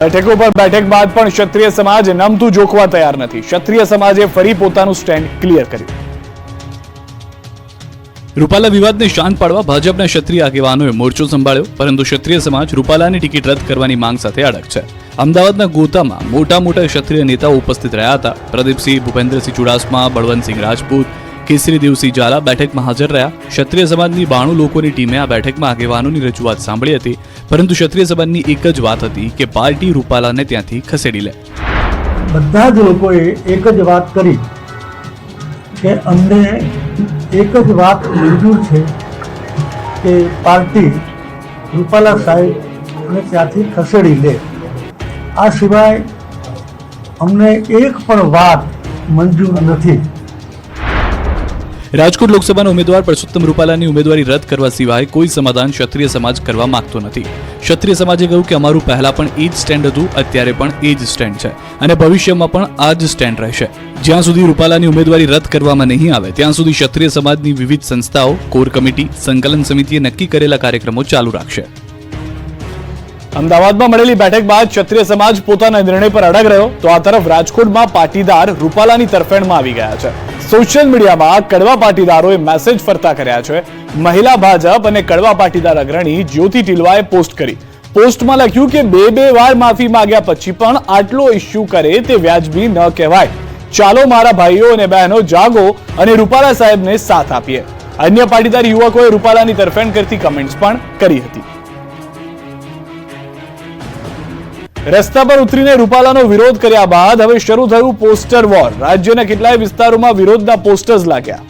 બેઠકો પર બેઠક બાદ પણ ક્ષત્રિય સમાજ નમતું જોખવા તૈયાર નથી. ક્ષત્રિય સમાજે ફરી પોતાનું સ્ટેન્ડ ક્લિયર કર્યું. રૂપાલા વિવાદને શાંત પાડવા ભાજપના ક્ષત્રિય આગેવાનોએ મોરચો સંભાળ્યો, પરંતુ ક્ષત્રિય સમાજ રૂપાલાની ટિકિટ રદ કરવાની માંગ સાથે અડગ છે. અમદાવાદના ગોતામાં મોટા ક્ષત્રિય નેતાઓ ઉપસ્થિત રહ્યા હતા. પ્રદીપસિંહ, ભૂપેન્દ્રસિંહ ચુડાસમા, બળવંતસિંહ રાજપૂત, કેસરી દેવસિંહ ઝાલા બેઠકમાં હાજર રહ્યા. ક્ષત્રિય સમાજની 92 લોકોની ટીમે આ બેઠકમાં આગેવાનોની રજૂઆત સાંભળી હતી, પરંતુ ક્ષત્રિય સમાજની એક જ વાત હતી કે પાર્ટી રૂપાલાને ત્યાંથી ખસેડી લે. બધા જ લોકોએ એક જ વાત કરી કે અમને એક જ વાત મંજૂર છે કે પાર્ટી રૂપાલા સાહેબને ત્યાંથી ખસેડી લે. આ સિવાય અમને એક પણ વાત મંજૂર નથી. રાજકોટ લોકસભાના ઉમેદવાર પરસોત્તમ રૂપાલાની ઉમેદવારી રદ કરવા સિવાય કોઈ સમાધાન ક્ષત્રિય સમાજ કરવા માંગતો નથી. ક્ષત્રિય સમાજે કહ્યું કે અમારું પહેલા પણ એ જ સ્ટેન્ડ હતું, અત્યારે પણ એ જ સ્ટેન્ડ છે અને ભવિષ્યમાં પણ આ જ સ્ટેન્ડ રહેશે. જ્યાં સુધી રૂપાલાની ઉમેદવારી રદ કરવામાં નહીં આવે ત્યાં સુધી ક્ષત્રિય સમાજની વિવિધ સંસ્થાઓ, કોર કમિટી, સંકલન સમિતિએ નક્કી કરેલા કાર્યક્રમો ચાલુ રાખશે. અમદાવાદમાં મળેલી બેઠક બાદ ક્ષત્રિય સમાજ પોતાના નિર્ણય પર અડગ રહ્યો, તો આ તરફ રાજકોટમાં પાટીદાર રૂપાલાની તરફેણમાં આવી ગયા છે. સોશિયલ મીડિયામાં કડવા પાટીદારોએ મેસેજ ફરતા કર્યા છે. મહિલા ભાજપ અને કડવા પાટીદાર અગ્રણી જ્યોતિ ટીલવાએ પોસ્ટ કરી. પોસ્ટમાં લખ્યું કે બે વાર માફી માંગ્યા પછી પણ આટલો ઇસ્યુ કરે તે વ્યાજબી ન કહેવાય. ચાલો મારા ભાઈઓ અને બહેનો જાગો અને રૂપાલા સાહેબને સાથ આપીએ. અન્ય પાટીદાર યુવકોએ રૂપાલાની તરફેણ કરતી કમેન્ટ્સ પણ કરી હતી. રસ્તા પર ઉતરીને રૂપાલાનો વિરોધ કર્યા બાદ હવે શરૂ થયું પોસ્ટર વોર. રાજ્યના કેટલાય વિસ્તારોમાં વિરોધના પોસ્ટર્સ લાગ્યા.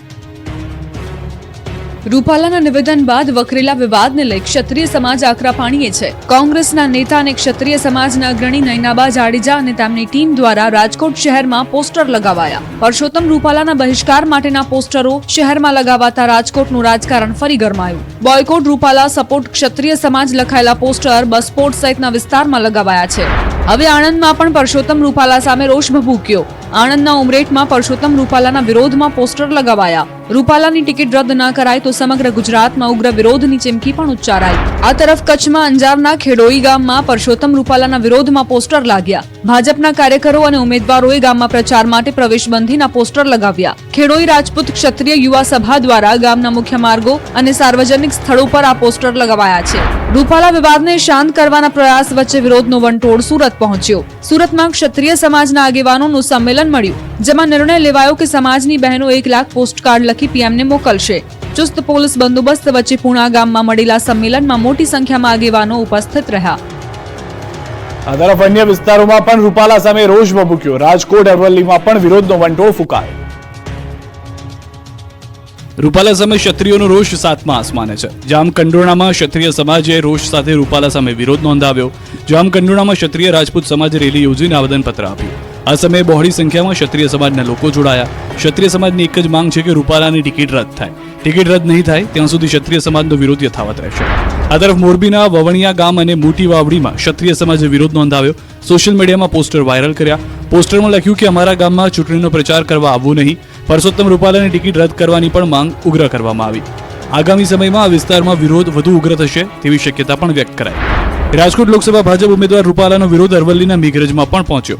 રૂપાલાના નિવેદન બાદ વકરેલા વિવાદને લઈ ક્ષત્રિય સમાજ આકરા પાણીએ છે. કોંગ્રેસના નેતા અને ક્ષત્રિય સમાજના અગ્રણી નયનાબા જાડેજા અને તેમની ટીમ દ્વારા રાજકોટ શહેરમાં પોસ્ટર લગાવાયા. પરસોત્તમ રૂપાલાના બહિષ્કાર માટેના પોસ્ટરો શહેરમાં લગાવાતા રાજકોટનું રાજકારણ ફરી ગરમાયું. બોયકોટ રૂપાલા સપોર્ટ ક્ષત્રિય સમાજ લખાયેલા પોસ્ટર બસપોર્ટ સહિતના વિસ્તારમાં લગાવાયા છે. હવે આણંદમાં પણ પરસોત્તમ રૂપાલા સામે રોષ ભભૂક્યો. આણંદના ઉમરેઠમાં પરસોત્તમ રૂપાલાના વિરોધમાં પોસ્ટર લગાવાયા. રૂપાલાની ટિકિટ રદ ન કરાય તો સમગ્ર ગુજરાતમાં ઉગ્ર વિરોધની ચીમકી પણ ઉચ્ચારાઈ. આ તરફ કચ્છમાં અંજારના ખેડોઈ ગામમાં પરસોત્તમ રૂપાલાના વિરોધમાં પોસ્ટર લાગ્યા. ભાજપના કાર્યકરો અને ઉમેદવારોએ ગામમાં પ્રચાર માટે પ્રવેશબંધીના પોસ્ટર લગાવ્યા. ખેડોઈ રાજપૂત ક્ષત્રિય યુવા સભા દ્વારા ગામના મુખ્ય માર્ગો અને સાર્વજનિક સ્થળો પર આ પોસ્ટર લગાવાયા છે. રૂપાલા વિવાદને શાંત કરવાના પ્રયાસ વચ્ચે વિરોધનો વંટોળ સુરત પહોંચ્યો. સુરતમાં ક્ષત્રિય સમાજના આગેવાનોનું સંમેલન મળ્યું, જેમાં નિર્ણય લેવાયો કે સમાજની બહેનો 1 લાખ પોસ્ટકાર્ડ લખી પીએમને મોકલશે. ચુસ્ત પોલીસ બંદોબસ્ત વચ્ચે પૂણા ગામમાં મળેલા સંમેલનમાં મોટી સંખ્યામાં આગેવાનો ઉપસ્થિત રહ્યા. આ તરફ અન્ય વિસ્તારોમાં પણ રૂપાલા સામે રોષ ભભૂક્યો. રાજકોટ, અરવલ્લીમાં પણ વિરોધનો વંટોળ ફૂંકાયો. રૂપાલા સામે ક્ષત્રિયોનો રોષ 7મા આસમાને છે. જામકંડોરણામાં ક્ષત્રિય સમાજે રોષ સાથે રૂપાલા સામે વિરોધ નોંધાવ્યો. જામકંડોરણામાં ક્ષત્રિય રાજપૂત સમાજે રેલી યોજીને આવેદનપત્ર આપ્યું. આ સમયે બહોળી સંખ્યામાં ક્ષત્રિય સમાજના લોકો જોડાયા. ક્ષત્રિય સમાજની એક જ માંગ છે કે રૂપાલાની ટિકિટ રદ થાય. ટિકિટ રદ નહીં થાય ત્યાં સુધી ક્ષત્રિય સમાજનો વિરોધ યથાવત રહેશે. આ તરફ મોરબીના વવણિયા ગામ અને મોટી વાવડીમાં ક્ષત્રિય સમાજે વિરોધ નોંધાવ્યો. સોશિયલ મીડિયામાં પોસ્ટર વાયરલ કર્યા. પોસ્ટરમાં લખ્યું કે અમારા ગામમાં ચૂંટણીનો પ્રચાર કરવા આવવું નહીં. પરસોત્તમ રૂપાલાની ટિકિટ રદ કરવાની પણ માંગ ઉગ્ર કરવામાં આવી. આગામી સમયમાં આ વિસ્તારમાં વિરોધ વધુ ઉગ્ર થશે તેવી શક્યતા પણ વ્યક્ત કરાઈ. રાજકોટ લોકસભા ભાજપ ઉમેદવાર રૂપાલાનો વિરોધ અરવલ્લીના મેઘરજમાં પણ પહોંચ્યો.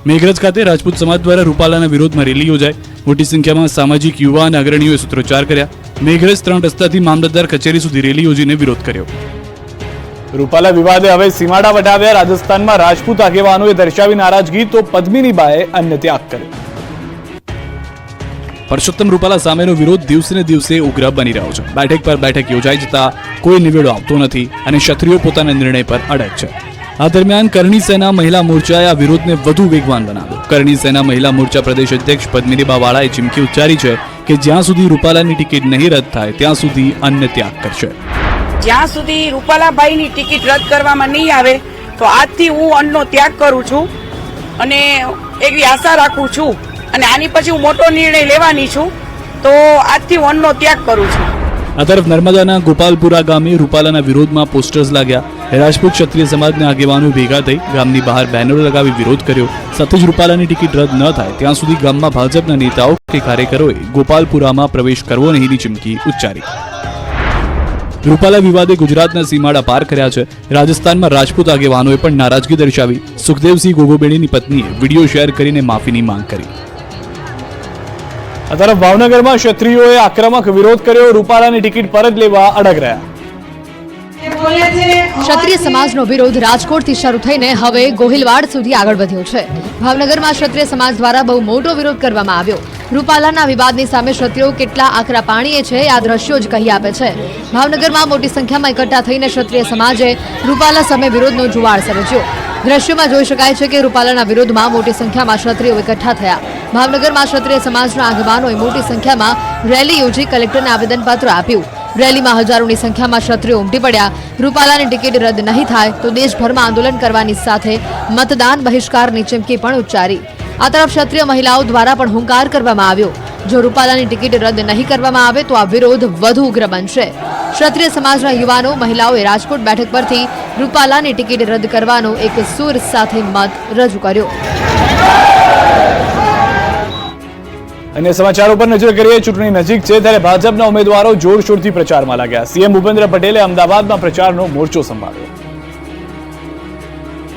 મેઘરજ ખાતે રાજપૂત સમાજ દ્વારા રૂપાલાના વિરોધમાં રેલી યોજાઈ. મોટી સંખ્યામાં સામાજિક યુવા અને અગ્રણીઓએ સૂત્રોચ્ચાર કર્યા. મેઘરજ 3 રસ્તાથી મામલતદાર કચેરી સુધી રેલી યોજીને વિરોધ કર્યો. રૂપાલા વિવાદે હવે સીમાડા વટાવ્યા. રાજસ્થાનમાં રાજપૂત આગેવાનોએ દર્શાવી નારાજગી, તો પદ્મિની બાએ અન્ય ત્યાગ કર્યો. પરસોત્તમ રૂપાલા સામેનો વિરોધ દિવસે દિવસે ઉગ્ર બની રહ્યો છે. બેઠક પર બેઠક યોજાઈ જતા કોઈ નિવેડો આવતો નથી અને ક્ષત્રિયો પોતાના નિર્ણય પર અડગ છે. આ દરમિયાન કરણી સેના મહિલા મોરચાએ આ વિરોધને વધુ વેગવાન બનાવ્યો. કરણી સેના મહિલા મોરચા પ્રદેશ અધ્યક્ષ પદ્મિની બાવાળાએ ચીમકી ઉચ્ચારી છે કે જ્યાં સુધી રૂપાલાની ટિકિટ નહીં રદ થાય ત્યાં સુધી અન્ય ત્યાગ કરશે. જ્યાં સુધી રૂપાલાભાઈની ટિકિટ રદ કરવામાં નહીં આવે તો આજથી હું અન્નનો ત્યાગ કરું છું અને એવી આશા રાખું છું અને આની પછી હું મોટો નિર્ણય લેવાની છું, તો આજથી હું અન્નનો ત્યાગ કરું છું. આ તરફ નર્મદાના ગોપાલપુરા ગામે રૂપાલાના વિરોધમાં પોસ્ટર્સ લાગ્યા. રાજપૂત ક્ષત્રિય સમાજના આગેવાનો ભેગા થઈ ગામની બહાર બેનરો લગાવી વિરોધ કર્યો. સાથે જ રૂપાલાની ટિકિટ રદ ન થાય ત્યાં સુધી ગામમાં ભાજપના નેતાઓ કે કાર્યકરોએ ગોપાલપુરામાં પ્રવેશ કરવો નહીંની ચીમકી ઉચ્ચારી. રૂપાલા વિવાદે ગુજરાતના સીમાડા પાર કર્યા છે. રાજસ્થાનમાં રાજપૂત આગેવાનોએ પણ નારાજગી દર્શાવી. સુખદેવસિંહ ગોગોબેડીની પત્નીએ વિડીયો શેર કરીને માફીની માંગ કરી. આ તરફ ભાવનગરમાં ક્ષત્રિયોએ આક્રમક વિરોધ કર્યો. રૂપાલાની ટિકિટ પરત લેવા અડગ રહ્યા. ક્ષત્રિય સમાજનો વિરોધ રાજકોટથી શરૂ થઈને હવે ગોહિલવાડ સુધી આગળ વધ્યો છે. ભાવનગરમાં ક્ષત્રિય સમાજ દ્વારા બહુ મોટો વિરોધ કરવામાં આવ્યો. રૂપાલાના વિવાદની સામે ક્ષત્રિયો કેટલા આકરા પાણીએ છે આ દ્રશ્યો જ કહી આપે છે. ભાવનગરમાં મોટી સંખ્યામાં એકઠા થઈને ક્ષત્રિય સમાજે રૂપાલા સામે વિરોધનો જુવાળ સર્જ્યો. દ્રશ્યોમાં જોઈ શકાય છે કે રૂપાલાના વિરોધમાં મોટી સંખ્યામાં ક્ષત્રિયો એકઠા થયા. ભાવનગરમાં ક્ષત્રિય સમાજના આગેવાનોએ મોટી સંખ્યામાં રેલી યોજી કલેક્ટરને આવેદનપત્ર આપ્યું. રેલીમાં હજારોની સંખ્યામાં ક્ષત્રિયો ઉમટી પડ્યા. રૂપાલાની ટિકિટ રદ નહીં થાય તો દેશભરમાં આંદોલન કરવાની સાથે મતદાન બહિષ્કારની ચીમકી પણ ઉચ્ચારી. આ તરફ ક્ષત્રિય મહિલાઓ દ્વારા પણ હુંકાર કરવામાં આવ્યો. જો રૂપાલાની ટિકિટ રદ નહીં કરવામાં આવે તો આ વિરોધ વધુ ઉગ્ર બનશે. ક્ષત્રિય સમાજના યુવાનો મહિલાઓએ રાજકોટ બેઠક પરથી રૂપાલાની ટિકિટ રદ કરવાનો એક સૂર સાથે મત રજૂ કર્યો. અન્ય સમાચારો પર નજર કરીએ. ચૂંટણી નજીક છે ત્યારે ભાજપના ઉમેદવારો જોરશોરથી પ્રચારમાં લાગ્યા. સીએમ ભૂપેન્દ્ર પટેલે અમદાવાદમાં પ્રચારનો મોરચો સંભાળ્યો.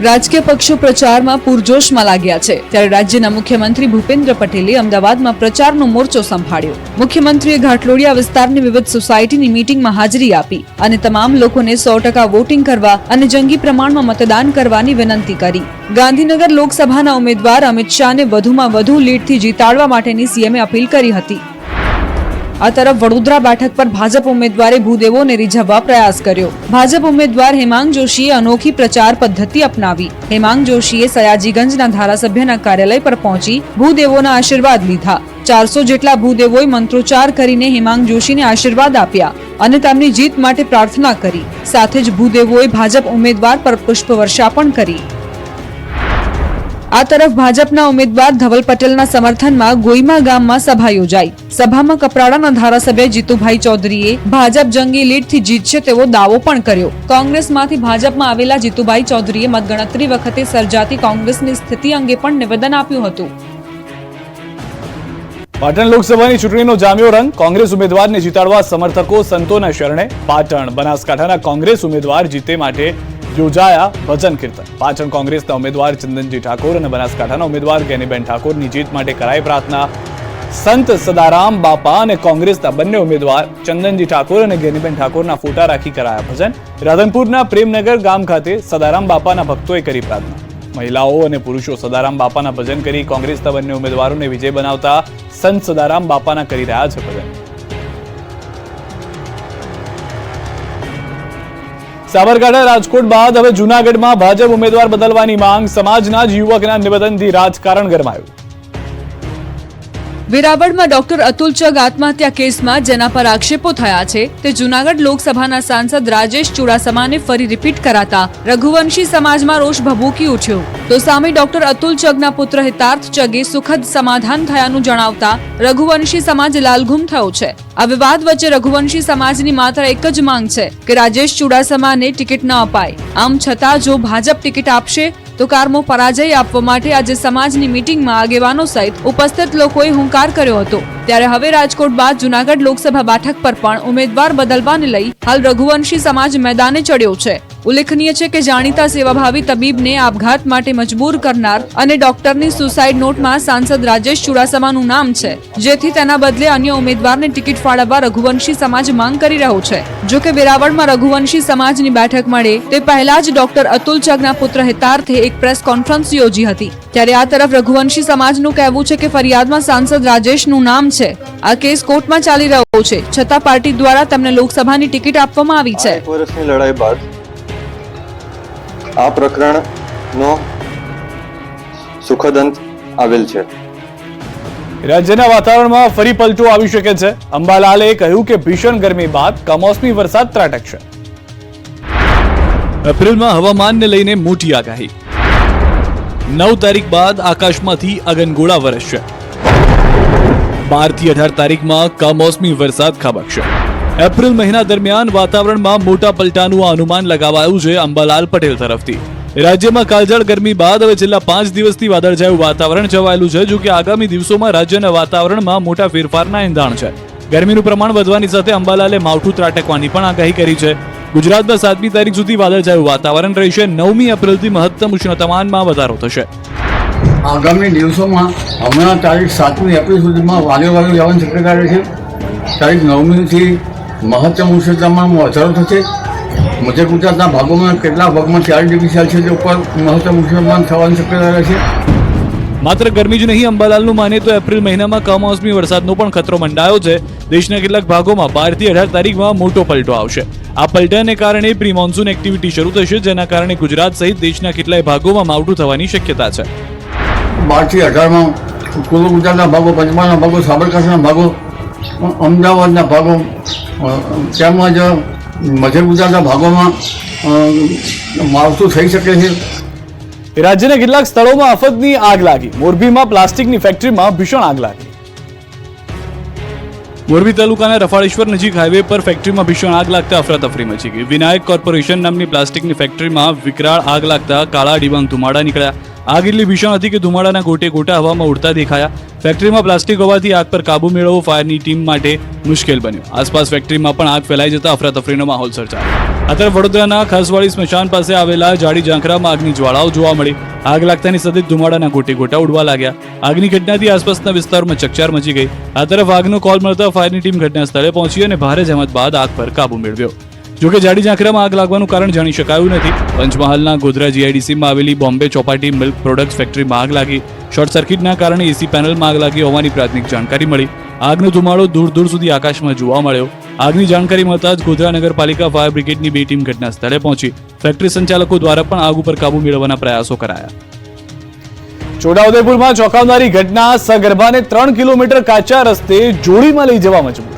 રાજકીય પક્ષો પ્રચારમાં પૂરજોશમાં લાગ્યા છે ત્યારે રાજ્યના મુખ્યમંત્રી ભૂપેન્દ્ર પટેલે અમદાવાદમાં પ્રચારનો મોરચો સંભાળ્યો. મુખ્યમંત્રીએ ઘાટલોડિયા વિસ્તારની વિવિધ સોસાયટીની મીટિંગમાં હાજરી આપી અને તમામ લોકોને 100% વોટિંગ કરવા અને જંગી પ્રમાણમાં મતદાન કરવાની વિનંતી કરી. ગાંધીનગર લોકસભાના ઉમેદવાર અમિત શાહને વધુમાં વધુ લીડથી જીતાડવા માટેની સીએમએ અપીલ કરી હતી. આ તરફ વડોદરા બેઠક પર ભાજપ ઉમેદવારે ભૂદેવોને રીઝવવા પ્રયાસ કર્યો. ભાજપ ઉમેદવાર હેમાંગ જોશીએ અનોખી પ્રચાર પદ્ધતિ અપનાવી. હેમાંગ જોશીએ સયાજીગંજના ધારાસભ્યના કાર્યાલય પર પહોંચી ભૂદેવોના આશીર્વાદ લીધા. 400 જેટલા ભૂદેવોએ મંત્રોચ્ચાર કરીને હેમાંગ જોશીને આશીર્વાદ આપ્યા અને તેમની જીત માટે પ્રાર્થના કરી. સાથે જ ભૂદેવોએ ભાજપ ઉમેદવાર પર પુષ્પવર્ષા પણ કરી. આ તરફ ભાજપના ઉમેદવાર ધવલ પટેલના સમર્થનમાં ગોઈમા ગામમાં સભા યોજાઈ. સભામાં કપરાડાના ધારાસભ્ય જીતુભાઈ ચૌધરીએ ભાજપ જંગી લીડથી જીતશે તેવો દાવો પણ કર્યો. કોંગ્રેસમાંથી ભાજપમાં આવેલા જીતુભાઈ ચૌધરીએ મતગણતરી વખતે સર્જાતી કોંગ્રેસની સ્થિતિ અંગે પણ નિવેદન આપ્યું હતું. પાટણ લોકસભાની ચૂંટણીનો જામ્યો રંગ. કોંગ્રેસ ઉમેદવારને જીતાડવા સમર્થકો સંતોના શરણે. પાટણ બનાસકાંઠાના કોંગ્રેસ ઉમેદવાર જીતે માટે યોજાયા ભજન કીર્તન. પાટણ કોંગ્રેસના ઉમેદવાર ચંદનજી ઠાકોર અને બનાસકાંઠાના ઉમેદવાર ગેનીબેન ઠાકોરની જીત માટે કરાઈ પ્રાર્થના. સંત સદારામ બાપા અને કોંગ્રેસના બંને ઉમેદવાર ચંદનજી ઠાકોર અને ગેનીબેન ઠાકોરના ફોટા રાખી કરાયા ભજન. રાધનપુરના પ્રેમનગર ગામ ખાતે સદારામ બાપાના ભક્તોએ કરી પ્રાર્થના. મહિલાઓ અને પુરુષો સદારામ બાપાના ભજન કરી કોંગ્રેસના બંને ઉમેદવારોને વિજય બનાવતા સંત સદારામ બાપાના કરી રહ્યા છે ભજન. સાબરકાંઠા રાજકોટ બાદ હવે જૂનાગઢમાં ભાજપ ઉમેદવાર બદલવાની માંગ. સમાજના જ યુવકના નિવેદનથી રાજકારણ ગરમાયું. વેરાવળમાં ડોક્ટર અતુલ ચગ આત્મહત્યા કેસમાં જેના પર આક્ષેપો થયા છે તે જૂનાગઢ લોકસભાના સાંસદ રાજેશ ચુડાસમાને ફરી રિપીટ કરાતા રઘુવંશી સમાજમાં રોષ ભભૂકી ઉઠ્યો. તો સામે ડોક્ટર અતુલ ચગના પુત્ર હિતાર્થ ચગે સુખદ સમાધાન થયાનું જણાવતા રઘુવંશી સમાજ લાલઘુમ થયો છે. આ વિવાદ વચ્ચે રઘુવંશી સમાજની માત્ર એક જ માંગ છે કે રાજેશ ચુડાસમાને ટિકિટ ન અપાય. આમ છતાં જો ભાજપ ટિકિટ આપશે તો કારમો પરાજય આપવા માટે આજે સમાજની મીટિંગમાં આગેવાનો સહિત ઉપસ્થિત લોકોએ હુંકાર કર્યો હતો. ત્યારે હવે રાજકોટ બાદ જૂનાગઢ લોકસભા બેઠક પર પણ ઉમેદવાર બદલવાને લઈ હાલ રઘુવંશી સમાજ મેદાને ચડ્યો છે. ઉલ્લેખનીય છે કે જાણીતા સેવાભાવી તબીબને આપઘાત માટે મજબૂર કરનાર અને ડોક્ટરની સુસાઇડ નોટમાં સાંસદ રાજેશ ચુડાસમાનું નામ છે, જેથી તેના બદલે અન્ય ઉમેદવારને ટિકિટ ફાળવવા રઘુવંશી સમાજ માંગ કરી રહ્યો છે. જો કે વેરાવળમાં રઘુવંશી સમાજની બેઠક મળે તે પહેલા જ ડોક્ટર અતુલ ચગના પુત્ર હિતાર્થે એક પ્રેસ કોન્ફરન્સ યોજી હતી. ત્યારે આ તરફ રઘુવંશી સમાજનું કહેવું છે કે ફરિયાદમાં સાંસદ રાજેશનું નામ છે. આ કેસ કોર્ટમાં ચાલી રહ્યો છે, છતાં પાર્ટી દ્વારા તેમને લોકસભાની ટિકિટ આપવામાં આવી છે. એક વર્ષની લડાઈ બાદ આ પ્રકરણનો સુખદ અંત આવેલ છે. રાજ્યના વાતાવરણમાં ફરી પલટો આવી શકે છે. અંબાલાલે કહ્યું કે ભીષણ ગરમી બાદ કમોસમી વરસાદ ત્રાટકશે. એપ્રિલમાં હવામાનને લઈને મોટી આગાહી. 9 તારીખ બાદ આકાશમાંથી અગનગોળા વરસશે. 12 થી 18 તારીખમાં કમોસમી વરસાદ ખાબકશે. એપ્રિલ મહિના દરમિયાન વાતાવરણમાં મોટા પલટાનું અનુમાન લગાવાયું છે અંબાલાલ પટેલ તરફથી. રાજ્યમાં કાળઝાળ ગરમી બાદ હવે છેલ્લા 5 દિવસથી વાદળછાયું વાતાવરણ છવાયેલું છે. જો કે આગામી દિવસોમાં રાજ્યના વાતાવરણમાં મોટા ફેરફારના એંધાણ છે. ગરમીનું પ્રમાણ વધવાની સાથે અંબાલાલે માવઠું ત્રાટકવાની પણ આગાહી કરી છે. ગુજરાતમાં 7મી તારીખ સુધી વાદળછાયું વાતાવરણ રહેશે. 9મી એપ્રિલથી મહત્તમ ઉષ્ણતામાનમાં વધારો થશે. આગામી દિવસોમાં હમણાં તારીખ 7મી એપ્રિલ સુધીમાં વાદળ જવાની શક્યતા રહેશે. તારીખ 9મીથી મહત્તમ ઉષ્ણતામાનમાં વધારો થશે. મધ્ય ગુજરાતના ભાગોમાં કેટલાક ભાગમાં 4 ડિગ્રી સેલ્સિયસ ઉપર મહત્તમ ઉષ્ણતામાન થવાની શક્યતા રહેશે. માત્ર ગરમી જ નહીં, અંબાલાલનું માને તો એપ્રિલ મહિનામાં કમોસમી વરસાદનો પણ ખતરો મંડાયો છે. દેશના કેટલાક ભાગોમાં 12 થી 18 તારીખમાં મોટો પલટો આવશે. આ પલટાને કારણે પ્રી મોન્સૂન એક્ટિવિટી શરૂ થશે, જેના કારણે ગુજરાત સહિત દેશના કેટલાય ભાગોમાં માવઠું થવાની શક્યતા છે. 12 થી 18માં પૂર્વ ગુજરાતના ભાગો, પંચમહાલના ભાગો, સાબરકાંઠાના ભાગો, અમદાવાદના ભાગો તેમજ મધ્ય ગુજરાતના ભાગોમાં માવઠું થઈ શકે છે. રાજ્યના કેટલાક સ્થળોમાં આફતની આગ લાગી. મોરબીમાં પ્લાસ્ટિકની ફેક્ટરીમાં ભીષણ આગ લાગી. મોરબી તાલુકાના રફાળેશ્વર નજીક હાઈવે પર ફેક્ટરીમાં ભીષણ આગ લાગતા અફરાતફરી મચી ગઈ. વિનાયક કોર્પોરેશન નામની પ્લાસ્ટિકની ફેક્ટરીમાં વિકરાળ આગ લાગતા કાળા ડિબાંગ ધુમાડા નીકળ્યા. આગ એટલી ભીષણ હતી કે ધુમાડાના ગોટે ગોટા હવામાં ઉડતા દેખાયા. ફેક્ટરીમાં પ્લાસ્ટિક હોવાથી આગ પર કાબુ મેળવવો ફાયરની ટીમ માટે મુશ્કેલ બન્યું. આસપાસ ફેક્ટરીમાં પણ આગ ફેલાઈ જતા અફરાતફરીનો માહોલ સર્જાયો. આ તરફ વડોદરાના ખાસવાડી સ્મશાન પાસે આવેલા જાડી ઝાંખરામાં આગની જ્વાળાઓ જોવા મળી. આગ લાગતાની સાથે ધુમાડાના ગોટે ગોટા ઉડવા લાગ્યા. આગની ઘટનાથી આસપાસના વિસ્તારમાં ચકચાર મચી ગઈ. આ તરફ આગનો કોલ મળતા ફાયરની ટીમ ઘટના સ્થળે પહોંચી અને ભારે જહેમત બાદ આગ પર કાબુ મેળવ્યો. જોકે જાડી ઝાંખરામાં આગ લાગવાનું કારણ જાણી શકાયું નથી. પંચમહાલના ગોધરા જીઆઈડીસીમાં આવેલી બોમ્બે ચોપાટી મિલ્ક પ્રોડક્ટ્સ ફેક્ટરીમાં આગ લાગી. શોર્ટ સર્કિટના કારણે એસી પેનલમાં આગ લાગી હોવાની પ્રાથમિક જાણકારી મળી. આગનો ધુમાડો દૂર દૂર સુધી આકાશમાં જોવા મળ્યો. આગની જાણકારી મળતા જ ગોધરા નગરપાલિકા ફાયર બ્રિગેડની 2 ટીમ ઘટના સ્થળે પહોંચી. ફેક્ટરી સંચાલકો દ્વારા પણ આગ ઉપર કાબુ મેળવવાના પ્રયાસો કરાયા. છોટાઉદેપુરમાં ચોંકાવનારી ઘટના. સગર્ભાને 3 કિલોમીટર કાચા રસ્તે જોડીમાં લઈ જવા મજબૂર.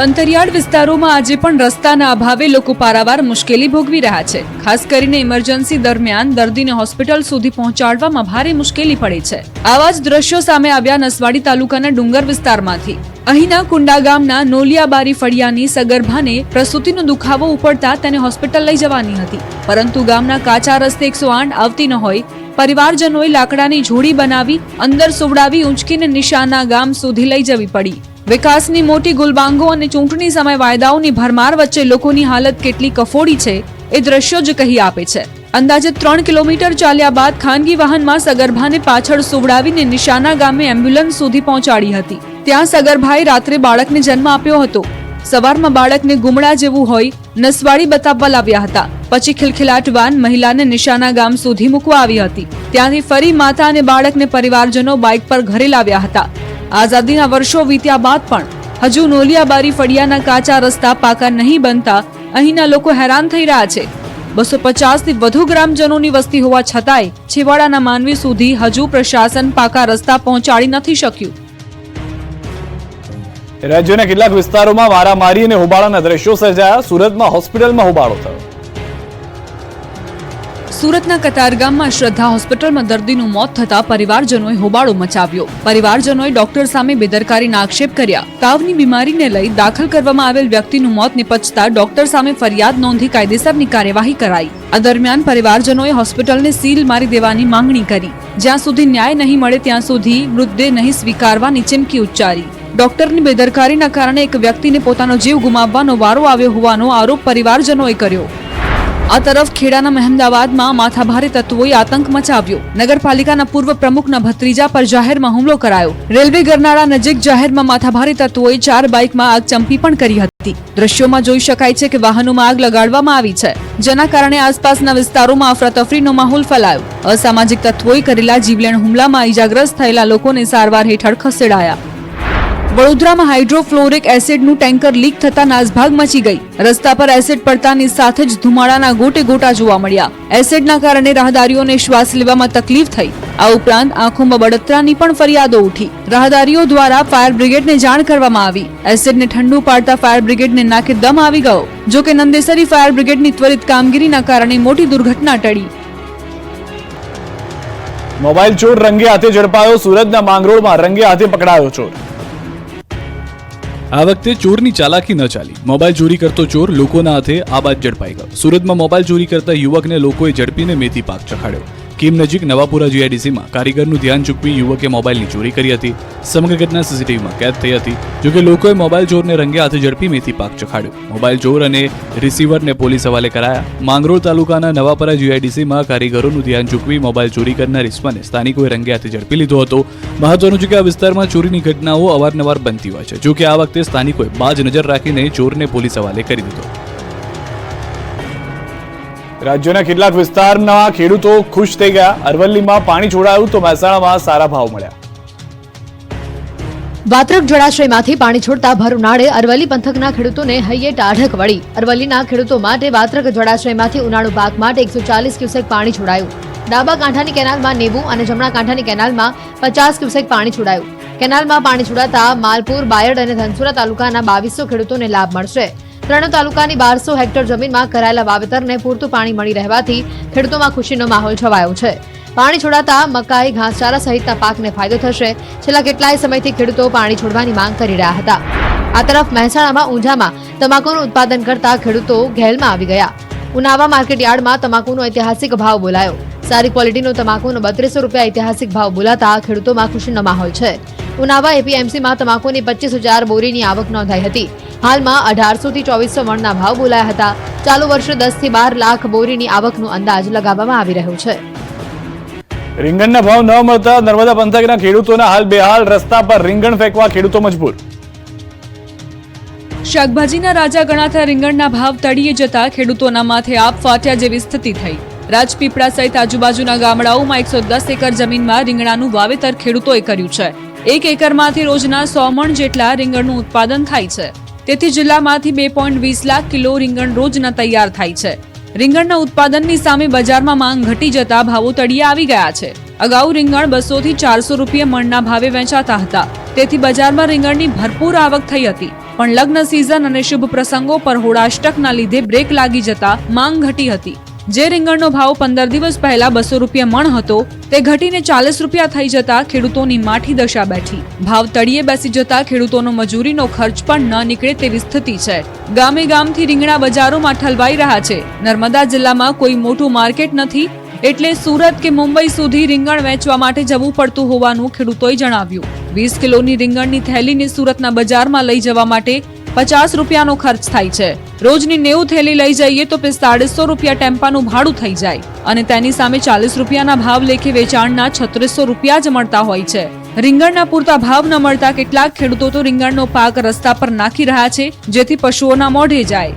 અંતરિયાળ વિસ્તારોમાં આજે પણ રસ્તાના અભાવે લોકો પારાવાર મુશ્કેલી ભોગવી રહ્યા છે. ખાસ કરીને ઇમરજન્સી દરમિયાન દર્દીને હોસ્પિટલ સુધી પહોંચાડવામાં ભારે મુશ્કેલી પડે છે. આવા જ દ્રશ્યો સામે આવ્યા નસવાડી તાલુકાના ડુંગર વિસ્તારમાંથી. અહીંના કુંડા ગામના નોલિયાબારી ફળિયાની સગર્ભાને પ્રસૂતિનો દુખાવો ઉપડતા તેને હોસ્પિટલ લઈ જવાની હતી, પરંતુ ગામના કાચા રસ્તે 108 આવતી ન હોય પરિવારજનોએ લાકડાની જોડી બનાવી અંદર સુવડાવી ઊંચકીને નિશાના ગામ સુધી લઈ જવી પડી. વિકાસની મોટી ગુલબાંગો અને ચૂંટણી સમય વાયદાઓની ભરમાર વચ્ચે લોકોની હાલત કેટલી કફોડી છે એ દ્રશ્યો જ કહી આપે છે. અંદાજે 3 કિલોમીટર ચાલ્યા બાદ ખાનગી વાહનમાં સગર્ભાને પાછળ સુવડાવીને નિશાના ગામે એમ્બ્યુલન્સ સુધી પહોંચાડી હતી. ત્યાં સગર્ભાએ રાત્રે બાળકને જન્મ આપ્યો હતો. સવારમાં બાળકને ગુમડા જેવું હોય નસવાડી બતાવવા લાવ્યા હતા. પછી ખિલખિલાટ વાન મહિલાને નિશાના ગામ સુધી મૂકવા આવી હતી. ત્યાંથી ફરી માતા અને બાળકને પરિવારજનો બાઇક પર ઘરે લાવ્યા હતા. આઝાદીના વર્ષો વીત્યા બાદ પણ હજુ નોલિયાબારી ફળિયાના કાચા રસ્તા પાકા નહીં બનતા અહીંના લોકો હેરાન થઈ રહ્યા છે. 250 થી વધુ ગ્રામજનોની વસ્તી હોવા છતાંય છેવાડાના માનવી સુધી હજુ પ્રશાસન પાકા રસ્તા પહોંચાડી નથી શક્યું. રાજ્યના કેટલાક વિસ્તારોમાં મારામારી અને હોબાળાના દ્રશ્યો સર્જાયા. સુરતમાં હોસ્પિટલમાં હોબાળો થયો. સુરતના કતારગામમાં શ્રદ્ધા હોસ્પિટલમાં દર્દીનું મોત થતા પરિવારજનોએ હોબાળો મચાવ્યો. પરિવારજનોએ ડોક્ટર સામે બેદરકારીના આક્ષેપ કર્યા. તાવની બીમારીને લઈ દાખલ કરવામાં આવેલ વ્યક્તિનું મોત નિપજતા ડોક્ટર સામે ફરિયાદ નોંધી કાયદેસરની કાર્યવાહી કરાઈ. આ દરમિયાન પરિવારજનોએ હોસ્પિટલને સીલ મારી દેવાની માંગણી કરી. જ્યાં સુધી ન્યાય નહીં મળે ત્યાં સુધી મૃતદેહ નહીં સ્વીકારવાની ચીમકી ઉચ્ચારી. ડોક્ટરની બેદરકારીના કારણે એક વ્યક્તિને પોતાનો જીવ ગુમાવવાનો વારો આવ્યો હોવાનો આરોપ પરિવારજનોએ કર્યો. આ તરફ ખેડાના મહેમદાવાદમાં માથાભારે તત્વોએ આતંક મચાવ્યો. નગરપાલિકાના પૂર્વ પ્રમુખના ભત્રીજા પર જાહેરમાં હુમલો કરાયો. રેલવે ગરનાળા નજીક જાહેરમાં માથાભારે તત્વોએ 4 બાઇકમાં આગચંપી પણ કરી હતી. દ્રશ્યોમાં જોઈ શકાય છે કે વાહનોમાં આગ લગાડવામાં આવી છે, જેના કારણે આસપાસના વિસ્તારોમાં અફરાતફરીનો માહોલ ફેલાયો. અસામાજિક તત્વોએ કરેલા જીવલેણ હુમલામાં ઈજાગ્રસ્ત થયેલા લોકોને સારવાર હેઠળ ખસેડાયા. વડોદરામાં હાઇડ્રોફ્લોરિક એસિડનું ટેન્કર લીક થતા નાસભાગ મચી ગઈ. રસ્તા પર એસિડ પડતાની સાથે જ ધુમાડાના ગોટે ગોટા જોવા મળ્યા. એસિડના કારણે રાહદારીઓને શ્વાસ લેવામાં તકલીફ થઈ. આ ઉપરાંત આંખોમાં બળતરાની પણ ફરિયાદો ઉઠી. રાહદારીઓ દ્વારા ફાયર બ્રિગેડને જાણ કરવામાં આવી. એસિડને ઠંડુ પાડતા ફાયર બ્રિગેડને નાકે દમ આવી ગયો. જોકે નંદેસરી ફાયર બ્રિગેડની ત્વરિત કામગીરીના કારણે મોટી દુર્ઘટના ટળી. મોબાઈલ ચોર રંગે હાથે ઝડપાયો. સુરતના માંગરોળમાં રંગે હાથે પકડાયો ચોર. આ વખતે ચોરની ચાલાકી ન ચાલી. મોબાઈલ ચોરી કરતો ચોર લોકોના હાથે આ બાદ ઝડપાઈ ગયો. સુરતમાં મોબાઈલ ચોરી કરતા યુવકને લોકોએ ઝડપીને મેથી પાક ચખાડ્યો. કીમ નજીક નવાપુરા જીઆઈડીસીમાં કારીગરનું ધ્યાન ચૂકવી યુવકે મોબાઈલની ચોરી કરી હતી. સમગ્ર ઘટના સીસીટીવીમાં કેદ થઈ હતી. જોકે લોકોએ મોબાઈલ ચોરને રંગે હાથે ઝડપી મેથી પાક ચખાડ્યો. મોબાઈલ ચોર અને રિસીવરને પોલીસ હવાલે કરાયા. માંગરોળ તાલુકાના નવાપરા જીઆઈડીસીમાં કારીગરોનું ધ્યાન ચૂકવી મોબાઈલ ચોરી કરનાર ઇસમાને સ્થાનિકોએ રંગે હાથે ઝડપી લીધો હતો. મહત્વનું છે કે આ વિસ્તારમાં ચોરીની ઘટનાઓ અવારનવાર બનતી હોય છે. જોકે આ વખતે સ્થાનિકોએ બાજ નજર રાખીને ચોરને પોલીસ હવાલે કરી દીધો. રાજ્યના કેટલાક વિસ્તારના ખેડૂતો ખુશ થઈ ગયા. અરવલ્લીમાં પાણી છોડાયું તો મહેસાણામાં સારા ભાવ મળ્યા. વાત્રક જળાશયમાંથી પાણી છોડતા ભર ઉનાળે અરવલ્લી પંથકના ખેડૂતોને હૈયે ટાઢક વળી. અરવલ્લીના ખેડૂતો માટે વાત્રક જળાશયમાંથી ઉનાળુ પાક માટે 140 ક્યુસેક પાણી છોડાયું. ડાબા કાંઠાની કેનાલમાં 90 અને જમણા કાંઠાની કેનાલમાં 50 ક્યુસેક પાણી છોડાયું. કેનાલમાં પાણી છોડાતા માલપુર, બાયડ અને ધનસુરા તાલુકાના 2200 ખેડૂતોને લાભ મળશે. ત્રણેય તાલુકાની 1200 હેક્ટર જમીનમાં કરાયેલા વાવેતરને પૂરતું પાણી મળી રહેવાથી ખેડૂતોમાં ખુશીનો માહોલ છવાયો છે. પાણી છોડાતા મકાઈ, ઘાસચારા સહિતના પાકને ફાયદો થશે. છેલ્લા કેટલાય સમયથી ખેડૂતો પાણી છોડવાની માંગ કરી રહ્યા હતા. આ તરફ મહેસાણામાં ઊંઝામાં તમાકુનું ઉત્પાદન કરતા ખેડૂતો ઘેલમાં આવી ગયા. ઉનાવા માર્કેટ યાર્ડમાં તમાકુનો ઐતિહાસિક ભાવ બોલાયો. સારી ક્વોલિટીનો તમાકુનો 3200 રૂપિયા ઐતિહાસિક ભાવ બોલાતા ખેડૂતોમાં ખુશીનો માહોલ છે. ઉનાવા એપીએમસીમાં તમાકુની 25,000 બોરીની આવક નોંધાઈ હતી. હાલમાં 1800 થી 2400 મણના ભાવ બોલાયા હતા. ચાલુ વર્ષે 10 થી 12 લાખ બોરીની આવકનો અંદાજ લગાવવામાં આવી રહ્યો છે. રીંગણના ભાવ ન મળતા નર્મદા પંથકના ખેડૂતોના હાલ બેહાલ. રસ્તા પર રીંગણ ફેંકવા ખેડૂતો મજબૂર. શાકભાજીના રાજા ગણાતા રીંગણના ભાવ તળિયે જતા ખેડૂતોના માથે આપ ફાટ્યા જેવી સ્થિતિ થઈ. રાજપીપળા સહિત આજુબાજુના ગામડાઓમાં 110 એકર જમીનમાં રીંગણાનું વાવેતર ખેડૂતોએ કર્યું છે. 1 એકરમાંથી રોજના 100 મણ જેટલા રીંગણનું ઉત્પાદન થાય છે. તેથી જિલ્લામાંથી 2.20 લાખ કિલો રીંગણ રોજના તૈયાર થાય છે. રીંગણના ઉત્પાદનની સામે બજારમાં માંગ ઘટી જતા ભાવો તળિયે આવી ગયા છે. અગાઉ રીંગણ 200 થી 400 રૂપિયા મણના ભાવે વેચાતા હતા. તેથી બજારમાં રીંગણની ભરપૂર આવક થઈ હતી. પણ લગ્ન સિઝન અને શુભ પ્રસંગો પર હોળાષ્ટકના લીધે બ્રેક લાગી જતા માંગ ઘટી હતી. જે રીંગણનો ભાવ 15 દિવસ પહેલા 200 રૂપિયા મણ હતો તે ઘટીને 40 રૂપિયા થઈ જતા ખેડૂતોની માઠી દશા બેઠી. ભાવ તળિયે બેસી જતા ખેડૂતોનો મજૂરીનો ખર્ચ પણ ન નીકળે તેવી સ્થિતિ છે. ગામે ગામથી રીંગણા બજારોમાં ઠલવાઈ રહ્યા છે. નર્મદા જિલ્લામાં કોઈ મોટું માર્કેટ નથી એટલે સુરત કે મુંબઈ સુધી રીંગણ વેચવા માટે જવું પડતું હોવાનું ખેડૂતોએ જણાવ્યું. 20 કિલોની રીંગણની થેલીને સુરતના બજારમાં લઈ જવા માટે 50 રૂપિયાનો ખર્ચ થાય છે. રોજની 90 થેલી લઈ જઈએ તો 4500 રૂપિયા ટેમ્પાનું ભાડું થઈ જાય અને તેની સામે 40 રૂપિયાના ભાવ લેખે વેચાણના 3600 રૂપિયા જ મળતા હોય છે. રીંગણના પૂરતા ભાવ ન મળતા કેટલાક ખેડૂતો તો રીંગણનો પાક રસ્તા પર નાખી રહ્યા છે જેથી પશુઓના મોઢે જાય.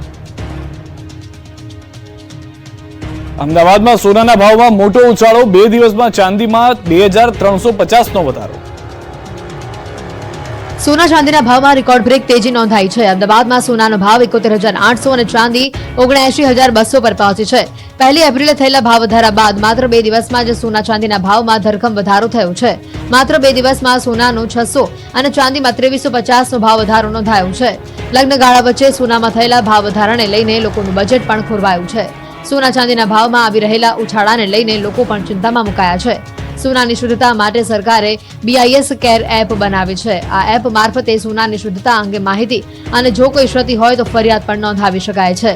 અમદાવાદમાં સોનાના ભાવમાં મોટો ઉછાળો. 2 દિવસમાં ચાંદીમાં 2350 નો વધારો. સોના ચાંદીના ભાવમાં રેકોર્ડ બ્રેક તેજી નોંધાઈ છે. અમદાવાદમાં સોનાનો ભાવ 71,800 અને ચાંદી 79,200 પર પહોંચી છે. 1 એપ્રિલે થયેલા ભાવ વધારા બાદ માત્ર 2 દિવસમાં જ સોના ચાંદીના ભાવમાં ધરખમ વધારો થયો છે. માત્ર 2 દિવસમાં સોનાનો 600 અને ચાંદીમાં 2350 નો ભાવ વધારો નોંધાયો છે. લગ્ન ગાળા વચ્ચે સોનામાં થયેલા ભાવ વધારાને લઈને લોકોનું બજેટ પણ ખોરવાયું છે. સોના ચાંદીના ભાવમાં આવી રહેલા ઉછાળાને લઈને લોકો પણ ચિંતામાં મુકાયા છે. સોનાની શુદ્ધતા માટે સરકારે BIS કેર એપ બનાવી છે. આ એપ મારફતે સોનાની શુદ્ધતા અંગે માહિતી અને જો કોઈ ક્ષતિ હોય તો ફરિયાદ પણ નોંધાવી શકાય છે.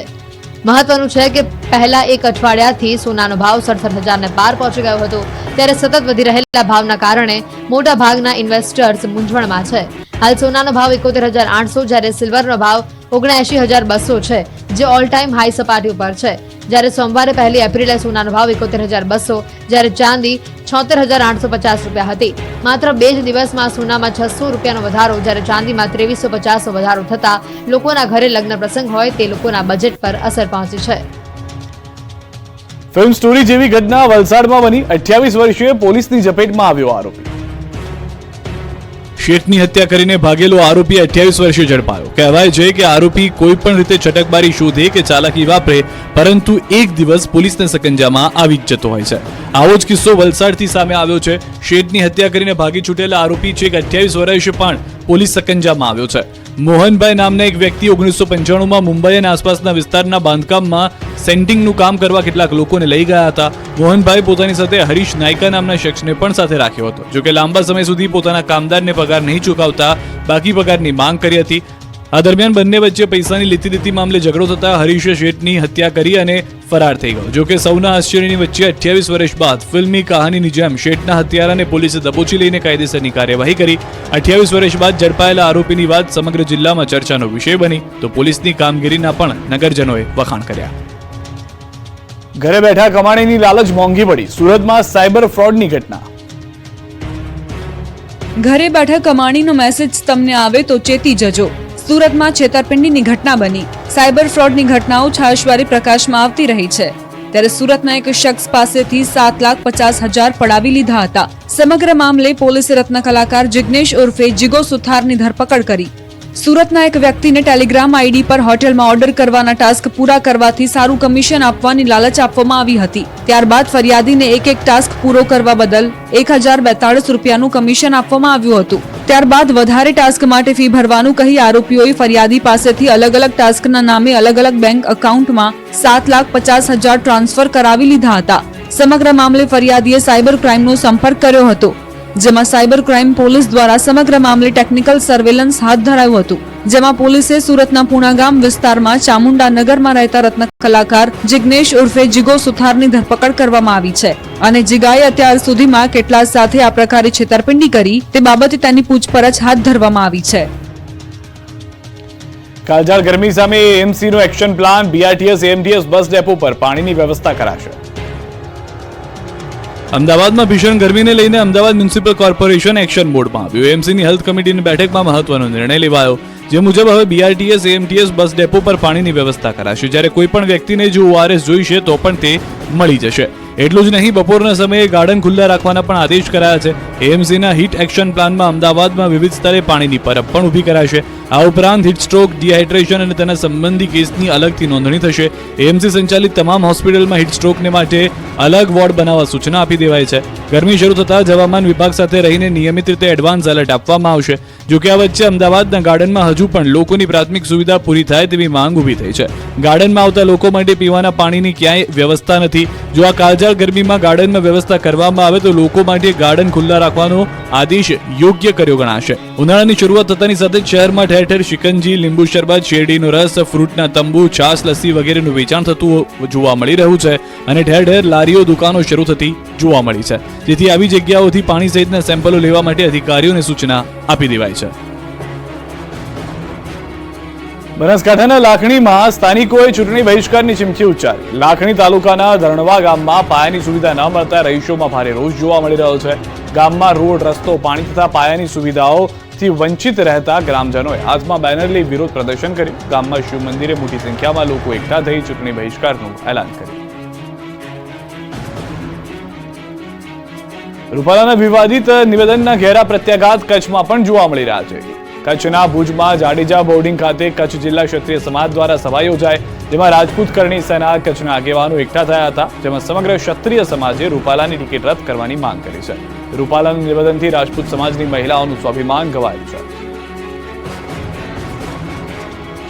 મહત્વનું છે કે પહેલા 1 અઠવાડિયાથી સોનાનો ભાવ 67,000 ને પાર પહોંચી ગયો હતો. ત્યારે સતત વધી રહેલા ભાવના કારણે મોટા ભાગના ઇન્વેસ્ટર્સ મૂંઝવણમાં છે. હાલ સોનાનો ભાવ 71,800 જ્યારે સિલ્વરનો ભાવ 79,200 છે જે ઓલ ટાઈમ હાઈ સપાટી ઉપર છે. જ્યારે સોમવારે 1 એપ્રિલે સોનાનો ભાવ 71,200 જ્યારે ચાંદી 76,850 રૂપિયા હતી. માત્ર 2 જ દિવસમાં સોનામાં 600 રૂપિયાનો વધારો જ્યારે ચાંદીમાં 2350 નો વધારો થતા લોકોના ઘરે લગ્ન પ્રસંગ હોય તે લોકોના બજેટ પર અસર પહોંચી છે. ફિલ્મ સ્ટોરી જેવી ઘટના વલસાડમાં બની. 28 વર્ષીય પોલીસની ઝપેટમાં આવ્યો આરોપી. શેઠની હત્યા કરીને ભાગેલો આરોપી 28 વર્ષીય ઝડપાયો. કહેવાય છે કે આરોપી કોઈ પણ રીતે છટકબારી શોધે કે ચાલાકી વાપરે પરંતુ એક દિવસ પોલીસના સકંજામાં આવી જ જતો હોય છે. આવો જ કિસ્સો વલસાડથી સામે આવ્યો છે. શેઠની હત્યા કરીને ભાગી છૂટેલા આરોપી છેક 28 વર્ષે પણ પોલીસ સકંજામાં આવ્યો છે. મોહનભાઈ નામના એક વ્યક્તિ 1995માં મુંબઈ અને આસપાસના વિસ્તારના બાંધકામમાં સેન્ટિંગનું કામ કરવા કેટલાક લોકોને લઈ ગયા હતા. મોહનભાઈ પોતાની સાથે હરીશ નાયકા નામના શખ્સને પણ સાથે રાખ્યો હતો. જોકે લાંબા સમય સુધી પોતાના કામદારને પગાર નહીં ચૂકવતા બાકી પગારની માંગ કરી હતી. આ દરમિયાન બંને વચ્ચે પૈસાની લેતી દેતી મામલે ઝઘડો થતા હરીશ શેઠની હત્યા કરી અને ફરાર થઈ ગયો. જો કે સૌના આશ્ચર્યની વચ્ચે 28 વર્ષ બાદ ફિલ્મી કહાનીની જેમ શેઠના હત્યારાને પોલીસે દબોચી લઈને કાયદેસરની કાર્યવાહી કરી. 28 વર્ષ બાદ ઝડપાયેલા આરોપીની વાત સમગ્ર જિલ્લામાં ચર્ચાનો વિષય બની તો પોલીસની કામગીરીના પણ નગરજનોએ વખાણ કર્યા. ઘરે બેઠા કમાણીની લાલચ મોંઘી પડી. સુરતમાં સાયબર ફ્રોડની ઘટના. ઘરે બેઠા કમાણીનો મેસેજ તમને આવે તો ચેતી જજો. સુરતમાં છેતરપિંડીની ઘટના બની. સાયબર ફ્રોડની ઘટનાઓ છાશવારી પ્રકાશમાં આવતી રહી છે. ત્યારે સુરતના એક શખ્સ પાસેથી 7,50,000 પડાવી લીધા હતા. સમગ્ર મામલે પોલીસે રત્ન કલાકાર જિગ્નેશ ઉર્ફે જીગો સુથારની ધરપકડ કરી. સુરતના એક વ્યક્તિને ટેલિગ્રામ આઈડી પર હોટેલમાં ઓર્ડર કરવાના ટાસ્ક પૂરા કરવાથી સારું કમિશન આપવાની લાલચ આપવામાં આવી હતી. ત્યારબાદ ફરિયાદીને એક ટાસ્ક પૂરો કરવા બદલ 1,042 રૂપિયાનું કમિશન આપવામાં આવ્યું હતું. ત્યારબાદ વધારે ટાસ્ક માટે ફી ભરવાનું કહી આરોપીઓએ ફરિયાદી પાસેથી અલગ અલગ ટાસ્કના નામે અલગ અલગ બેંક એકાઉન્ટમાં 7,50,000 ટ્રાન્સફર કરાવી લીધા હતા. સમગ્ર મામલે ફરિયાદીએ સાયબર ક્રાઇમનો સંપર્ક કર્યો હતો, જેમાં સાયબર ક્રાઇમ પોલીસ દ્વારા સમગ્ર મામલે ટેકનિકલ સર્વેલન્સ હાથ ધરાયું હતું. જેમાં પોલીસે સુરતના પુણાગામ વિસ્તારમાં ચામુંડા નગરમાં રહેતા રત્ન કલાકાર જિગ્નેશ ઉર્ફે જીગો સુથારની ધરપકડ કરવામાં આવી છે અને જીગાએ અત્યાર સુધીમાં કેટલા સાથે આ પ્રકારે છેતરપિંડી કરી તે બાબતે તેની પૂછપરછ હાથ ધરવામાં આવી છે. કાળઝાળ ગરમી સામે એએમસી નો action plan. BRTS AMTS bus depot પર પાણીની વ્યવસ્થા કરાશે. અમદાવાદમાં ભીષણ ગરમીને લઈને અમદાવાદ મ્યુનિસિપલ કોર્પોરેશન એક્શન મોડમાં આવ્યું. એએમસીની હેલ્થ કમિટીની બેઠકમાં મહત્વનો નિર્ણય લેવાયો, જે મુજબ હવે બીઆરટીએસ એએમટીએસ બસ ડેપો પર પાણીની વ્યવસ્થા કરાશે. જ્યારે કોઈ પણ વ્યક્તિને જો ઓઆરએસ જોઈશે તો પણ તે મળી જશે. એટલું જ નહીં, બપોરના સમયે ગાર્ડન ખુલ્લા રાખવાના પણ આદેશ કરાયા છે. એએમસીના હીટ એક્શન પ્લાનમાં અમદાવાદમાં વિવિધ સ્તરે પાણીની પરબ પણ ઊભી કરાશે. આ ઉપરાંત હીટ સ્ટ્રોક, ડિહાઇડ્રેશન અને તેના સંબંધી કેસની અલગથી નોંધણી થશે. એએમસી સંચાલિત તમામ હોસ્પિટલમાં હીટ સ્ટ્રોકને માટે અલગ વોર્ડ બનાવવા સૂચના આપી દેવાઈ છે. ગરમી શરૂ થતાં જ હવામાન વિભાગ સાથે રહીને નિયમિત રીતે એડવાન્સ એલર્ટ આપવામાં આવશે. જોકે આ વચ્ચે અમદાવાદના ગાર્ડનમાં હજુ પણ લોકોની પ્રાથમિક સુવિધા પૂરી થાય તેવી માંગ ઊભી થઈ છે. ગાર્ડનમાં આવતા લોકો માટે પીવાના પાણીની ક્યાંય વ્યવસ્થા નથી. જો આ કાળઝાળ ગરમીમાં ગાર્ડનમાં વ્યવસ્થા કરવામાં આવે તો લોકો માટે ગાર્ડન ખુલ્લા રાખવાનો આદેશ યોગ્ય કર્યો ગણાશે. ઉનાળાની શરૂઆત થતાની સાથે શહેરમાં ઠેર ઠેર શિકંજી, લીંબુ શરબત, શેરડીનો રસ, ફ્રૂટના તંબુ, છાશ, લસ્સી વગેરેનું વેચાણ થતું જોવા મળી રહ્યું છે અને ઠેર ઠેર લારીઓ, દુકાનો શરૂ થતી જોવા મળી છે. જેથી આવી જગ્યાઓથી પાણી સહિતના સેમ્પલો લેવા માટે અધિકારીઓને સૂચના આપી દેવાઈ છે. બનાસકાંઠાના લાખણીમાં સ્થાનિકોએ ચૂંટણી બહિષ્કારની ચીમકી ઉચ્ચારી. લાખણી તાલુકાના ધરણવા ગામમાં પાયાની સુવિધા ન મળતા રહીશોમાં ભારે રોષ જોવા મળી રહ્યો છે. ગામમાં રોડ, રસ્તો, પાણી તથા પાયાની સુવિધાઓથી વંચિત રહેતા ગ્રામજનોએ હાથમાં બેનર લઈ વિરોધ પ્રદર્શન કર્યું. ગામમાં શિવ મંદિરે મોટી સંખ્યામાં લોકો એકઠા થઈ ચૂંટણી બહિષ્કારનું એલાન કર્યું. રૂપાલાના વિવાદિત નિવેદનના ઘેરા પ્રત્યાઘાત કચ્છમાં પણ જોવા મળી રહ્યા છે. કચ્છના ભુજમાં જાડેજા બોર્ડિંગ ખાતે કચ્છ જિલ્લા ક્ષત્રિય સમાજ દ્વારા સભા યોજાઈ, જેમાં રાજપૂત કરણી સેના કચ્છના આગેવાનો એકઠા થયા હતા. જેમાં સમગ્ર ક્ષત્રિય સમાજે રૂપાલાની ટિકિટ રદ કરવાની માંગ કરી છે. રૂપાલાના નિવેદનથી રાજપૂત સમાજની મહિલાઓનું સ્વાભિમાન ઘવાયું છે.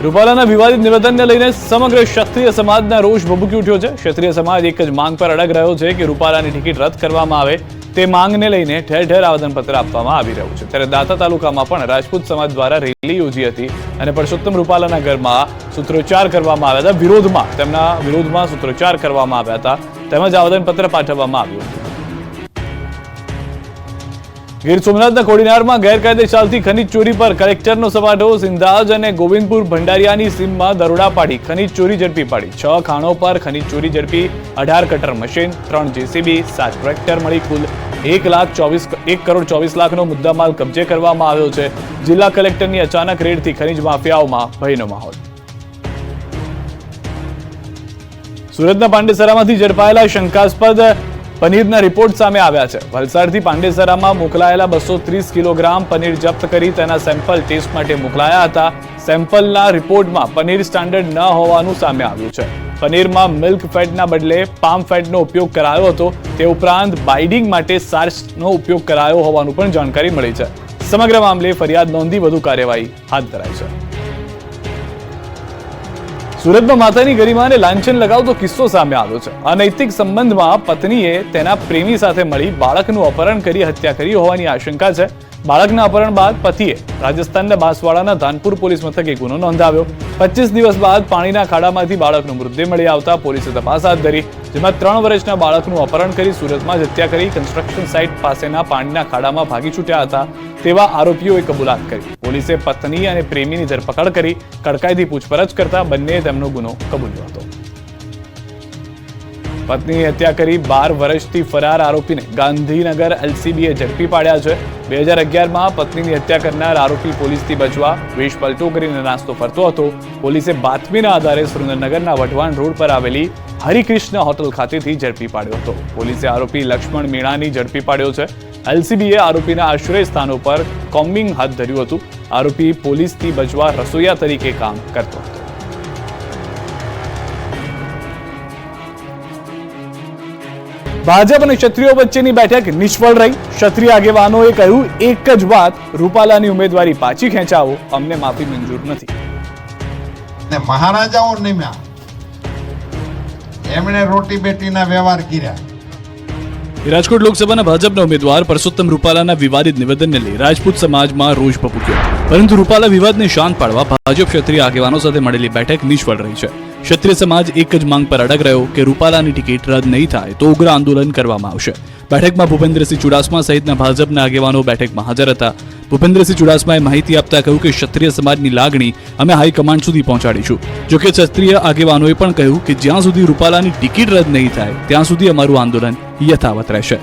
રૂપાલાના વિવાદિત નિવેદનને લઈને સમગ્ર ક્ષત્રિય સમાજના રોષ ભભૂકી ઉઠ્યો છે. ક્ષત્રિય સમાજ એક જ માંગ પર અડગ રહ્યો છે કે રૂપાલાની ટિકિટ રદ કરવામાં આવે. તે માંગને લઈને ઠેર ઠેર આવેદનપત્ર આપવામાં આવી રહ્યું છે. ત્યારે દાંતા તાલુકામાં પણ રાજપૂત સમાજ દ્વારા રેલી યોજી હતી અને પરસોત્તમ રૂપાલાના ઘરમાં સૂત્રોચ્ચાર કરવામાં આવ્યા હતા. તેમના વિરોધમાં સૂત્રોચ્ચાર કરવામાં આવ્યા હતા તેમજ આવેદનપત્ર પાઠવવામાં આવ્યું હતું. ગીર સોમનાથના કોડીનારમાં ગેરકાયદે ચાલતી ખનીજ ચોરી પર કલેક્ટરનો સપાટો. સિંધાજ અને ગોવિંદપુર ભંડારિયાની સીમમાં દરોડા પાડી ખનીજ ચોરી ઝડપી પાડી. 6 ખાણો પર ખનીજ ચોરી ઝડપી. 18 કટર મશીન, 3 જેસીબી, 7 ટ્રેક્ટર મળી કુલ 1,24 લાખનો મુદ્દામાલ કબજે કરવામાં આવ્યો છે. જિલ્લા કલેક્ટરની અચાનક રેડથી ખનીજ માફિયાઓમાં ભયનો માહોલ. સુરતના પાંડેસરામાંથી ઝડપાયેલા શંકાસ્પદ પનીરના રિપોર્ટ સામે આવ્યા છે. વલસાડથી પાંડેસરામાં મોકલાયેલા 230 કિલોગ્રામ પનીર જપ્ત કરી તેના સેમ્પલ ટેસ્ટ માટે મોકલાયા હતા. સેમ્પલના રિપોર્ટમાં પનીર સ્ટાન્ડર્ડ ન હોવાનું સામે આવ્યું છે. પનીરમાં મિલ્ક ફેટના બદલે પામ ફેટનો ઉપયોગ કરાયો હતો. તે ઉપરાંત બાઇડિંગ માટે સાર્સનો ઉપયોગ કરાયો હોવાનું પણ જાણકારી મળી છે. સમગ્ર મામલે ફરિયાદ નોંધી વધુ કાર્યવાહી હાથ ધરાઈ છે. સુરતમાં માતાની ગરિમાને લાંછન લગાવતો કિસ્સો સામે આવ્યો છે. અનૈતિક સંબંધમાં પત્નીએ તેના પ્રેમી સાથે મળી બાળકનું અપહરણ કરી હત્યા કરી હોવાની આશંકા છે. બાળકના અપહરણ બાદ પતિએ રાજસ્થાનના બાંસવાડાના ધાનપુર પોલીસ મથકે ગુનો નોંધાવ્યો. 25 દિવસ બાદ પાણીના ખાડામાંથી બાળકનો મૃતદેહ મળી આવતા પોલીસે તપાસ હાથ ધરી, જેમાં 3 વર્ષના બાળકનું અપહરણ કરી સુરતમાં જ હત્યા કરી કન્સ્ટ્રક્શન સાઇટ પાસેના પાણીના ખાડામાં ભાગી છૂટ્યા હતા તેવા આરોપીઓએ કબૂલાત કરી. પોલીસે પત્ની અને પ્રેમીની ધરપકડ કરી કડકાઈથી પૂછપરછ કરતા બંનેએ તેમનો ગુનો કબૂલ્યો હતો. પત્નીની હત્યા કરી 12 વર્ષથી ફરાર આરોપીને ગાંધીનગર એલસીબીએ ઝડપી પાડ્યા છે. 2011માં પત્નીની હત્યા કરનાર આરોપી પોલીસથી બચવા વેશ પલટો કરીને નાસ્તો ફરતો હતો. પોલીસે બાતમીના આધારે સુરેન્દ્રનગરના વઢવાણ રોડ પર આવેલી હરિકૃષ્ણ હોટલ ખાતેથી ઝડપી પાડ્યો હતો. પોલીસે આરોપી લક્ષ્મણ મીણાની ઝડપી પાડ્યો છે. એલસીબીએ આરોપીના આશ્રય સ્થાનો પર કોમ્બિંગ હાથ ધર્યું હતું. આરોપી પોલીસથી બચવા રસોઈયા તરીકે કામ કરતો હતો. ભાજપ અને ક્ષત્રિયો વચ્ચેની બેઠક નિષ્ફળ રહી. ક્ષત્રિય આગેવાનોએ કહ્યું એક જ વાત, રૂપાલાની ઉમેદવારી પાછી ખેંચાવો, અમને માફી મંજૂર નથી. મહારાજાઓ નિમ્યા, એમણે રોટી બેટીના વ્યવહાર કર્યા. રાજકોટ લોકસભાના ભાજપના ઉમેદવાર પરસોત્તમ રૂપાલાના વિવાદિત નિવેદનને લઈ રાજપૂત સમાજમાં રોષ ભભૂક્યો. પરંતુ રૂપાલા વિવાદને શાંત પાડવા ભાજપ ક્ષત્રિય આગેવાનો સાથે મળેલી બેઠક નિષ્ફળ રહી છે. ક્ષત્રિય સમાજ એક જ માંગ પર અડગ રહ્યો કે રૂપાલાની ટિકિટ રદ નહીં થાય તો ઉગ્ર આંદોલન કરવામાં આવશે. બેઠકમાં ભૂપેન્દ્રસિંહ ચુડાસમા સહિતના ભાજપના આગેવાનો બેઠકમાં હાજર હતા. ભૂપેન્દ્રસિંહ ચુડાસમાએ માહિતી આપતા કહ્યું કે ક્ષત્રિય સમાજની લાગણી અમે હાઈકમાન્ડ સુધી પહોંચાડીશું. જોકે ક્ષત્રિય આગેવાનોએ પણ કહ્યું કે જ્યાં સુધી રૂપાલાની ટિકિટ રદ નહીં થાય ત્યાં સુધી અમારું આંદોલન યથાવત રહેશે.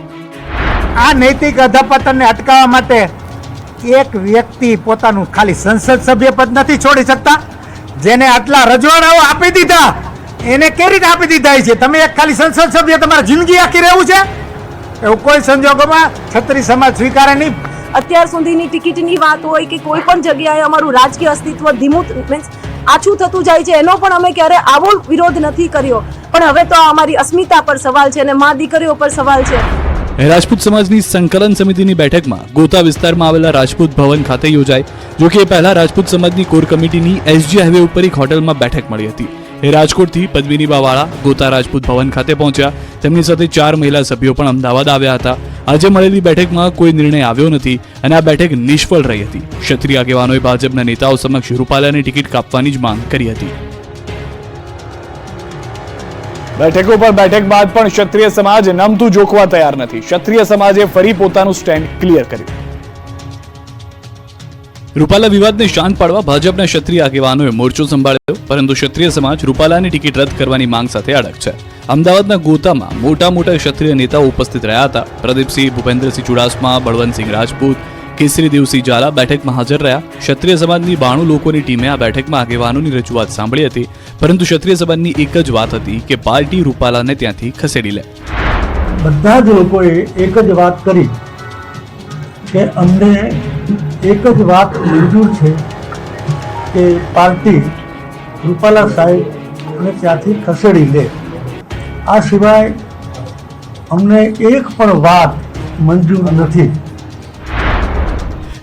આ નૈતિક અધપતનને અટકાવવા માટે એક વ્યક્તિ પોતાનું ખાલી સંસદ સભ્ય પદ નથી છોડી શકતા. જેને આટલા રજવાડાઓ આપી દીધા એને કેવી રીતે આપી દીધા છે? તમે એક ખાલી સંસદ સભ્ય તમારી જિંદગી આખી રહેવું છે? એવું કોઈ સંજોગોમાં ક્ષત્રિય સમાજ સ્વીકારે નહીં. અત્યાર સુધીની ટિકિટની વાત હોય કે કોઈ પણ જગ્યાએ અમારું રાજકીય અસ્તિત્વ ધીમું મીન્સ આછું થતું જાય છે, એનો પણ અમે ક્યારે આવો વિરોધ નથી કર્યો. પણ હવે તો અમારી અસ્મિતા પર સવાલ છે અને મા દીકરીઓ પર સવાલ છે. રાજપૂત સમાજની સંકલન સમિતિની બેઠકમાં ગોતા વિસ્તારમાં આવેલા રાજપૂત ભવન ખાતે યોજાઈ. જોકે એ પહેલા રાજપૂત સમાજની કોર કમિટીની એસજી હાઈવે ઉપર એક હોટલમાં બેઠક મળી હતી. એ રાજકોટથી પદ્મિની બાવાળા ગોતા રાજપૂત ભવન ખાતે પહોંચ્યા. તેમની સાથે 4 મહિલા સભ્યો પણ અમદાવાદ આવ્યા હતા. આજે મળેલી બેઠકમાં કોઈ નિર્ણય આવ્યો નથી અને આ બેઠક નિષ્ફળ રહી હતી. ક્ષત્રિય આગેવાનોએ ભાજપના નેતાઓ સમક્ષ રૂપાલાની ટિકિટ કાપવાની જ માંગ કરી હતી. બેઠકો પર બેઠક બાદ પણ ક્ષત્રિય સમાજ નમતું જોખવા તૈયાર નથી. ક્ષત્રિય સમાજે ફરી પોતાનું સ્ટેન્ડ ક્લિયર કર્યું. રૂપાલા વિવાદને શાંત પાડવા ભાજપના ક્ષત્રિય આગેવાનોએ મોરચો સંભાળ્યો, પરંતુ ક્ષત્રિય સમાજ રૂપાલાની ટિકિટ રદ કરવાની માંગ સાથે અડગ છે. અમદાવાદના ગોતામાં મોટા ક્ષત્રિય નેતાઓ ઉપસ્થિત રહ્યા હતા. પ્રદીપસિંહ, ભૂપેન્દ્રસિંહ ચુડાસમા, બળવંતસિંહ રાજપૂત, કેસરી દેવસિંહ ઝાલા બેઠકમાં હાજર રહ્યા. ક્ષત્રિય સમાજની 92 લોકોની ટીમે આ બેઠકમાં આગેવાનોની રજૂઆત સાંભળી હતી, પરંતુ ક્ષત્રિય સમાજની એક જ વાત હતી કે પાર્ટી રૂપાલાને ત્યાંથી ખસેડી લે. બધા જ લોકોએ એક જ વાત કરી કે અમને એક જ વાત મંજૂર છે કે પાર્ટી રૂપાલા સાહેબને ત્યાંથી ખસેડી લે. આ સિવાય અમને એક પણ વાત મંજૂર નથી.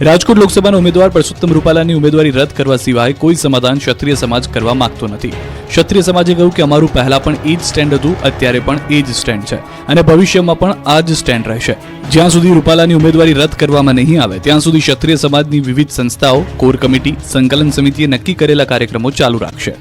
રાજકોટ લોકસભાના ઉમેદવાર પરસોત્તમ રૂપાલાની ઉમેદવારી રદ કરવા સિવાય કોઈ સમાધાન ક્ષત્રિય સમાજ કરવા માંગતો નથી. ક્ષત્રિય સમાજે કહ્યું કે અમારું પહેલા પણ એ જ સ્ટેન્ડ હતું, અત્યારે પણ એ જ સ્ટેન્ડ છે અને ભવિષ્યમાં પણ આ જ સ્ટેન્ડ રહેશે. જ્યાં સુધી રૂપાલાની ઉમેદવારી રદ કરવામાં નહીં આવે ત્યાં સુધી ક્ષત્રિય સમાજની વિવિધ સંસ્થાઓ, કોર કમિટી, સંકલન સમિતિએ નક્કી કરેલા કાર્યક્રમો ચાલુ રાખશે.